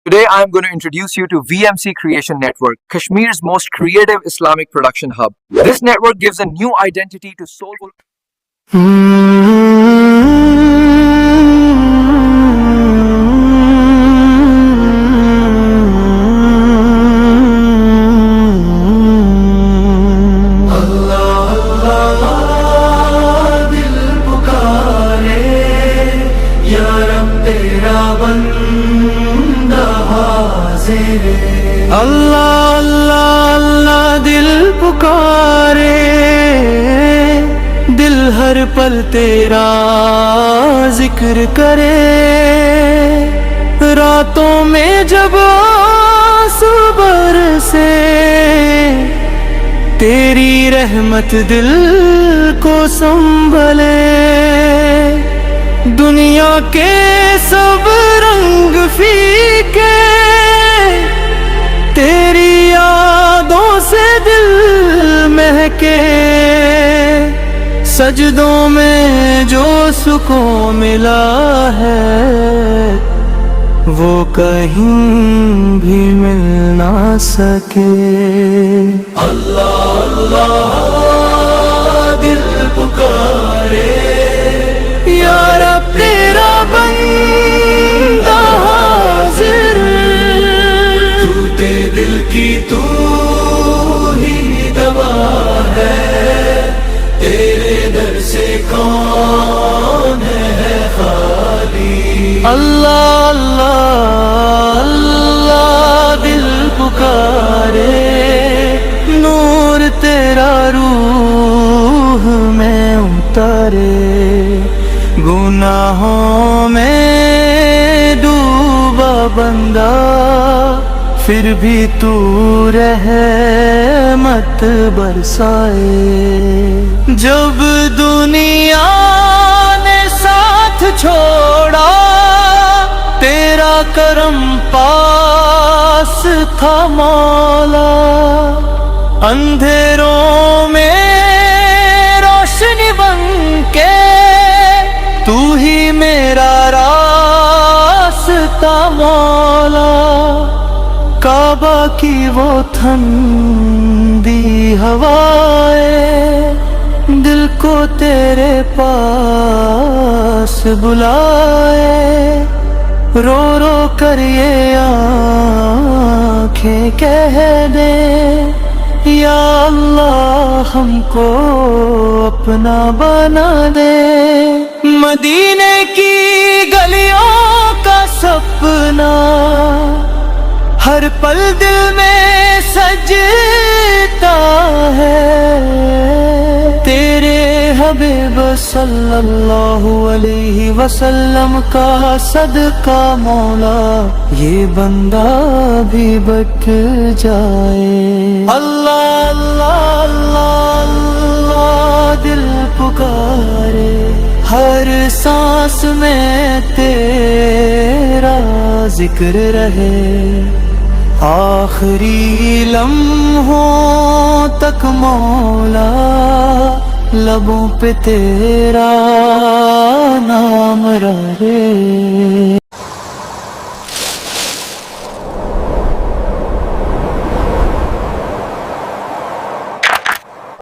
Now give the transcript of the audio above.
Today I am going to introduce you to VMC Creation Network, Kashmir's most creative Islamic production hub. This network gives a new identity to soulful اللہ اللہ اللہ دل پکارے، دل ہر پل تیرا ذکر کرے، راتوں میں جب آنسو برسے، تیری رحمت دل کو سنبھلے، دنیا کے سب رنگ فیکے، تیری یادوں سے دل مہکے، سجدوں میں جو سکون ملا ہے وہ کہیں بھی مل نہ سکے۔ اللہ اللہ دل پکارے، یا رب تیرا بندہ حاضر، دل کی تو ہی دوا ہے، تیرے در سے کون ہے خالی۔ اللہ اللہ اللہ دل پکارے، نور تیرا روح میں اتارے، گناہوں میں ڈوبا بندہ پھر بھی تو رحمت برسائے، جب دنیا نے ساتھ چھوڑا تیرا کرم پاس تھا مولا، اندھیروں میں روشنی بن کے تو ہی میرا راستہ مولا، کعبہ کی وہ ٹھنڈی ہوائیں دل کو تیرے پاس بلائے، رو رو کر یہ آنکھیں کہہ دے، یا اللہ ہم کو اپنا بنا دے، مدینے کی گلیوں کا سپنا ہر پل دل میں سجتا ہے، تیرے حبیب صلی اللہ علیہ وسلم کا صدقہ مولا یہ بندہ بھی بچ جائے۔ اللہ اللہ اللہ اللہ دل پکارے، ہر سانس میں تیرا ذکر رہے، آخری لمحوں تک مولا لبوں پہ تیرا نام رہے۔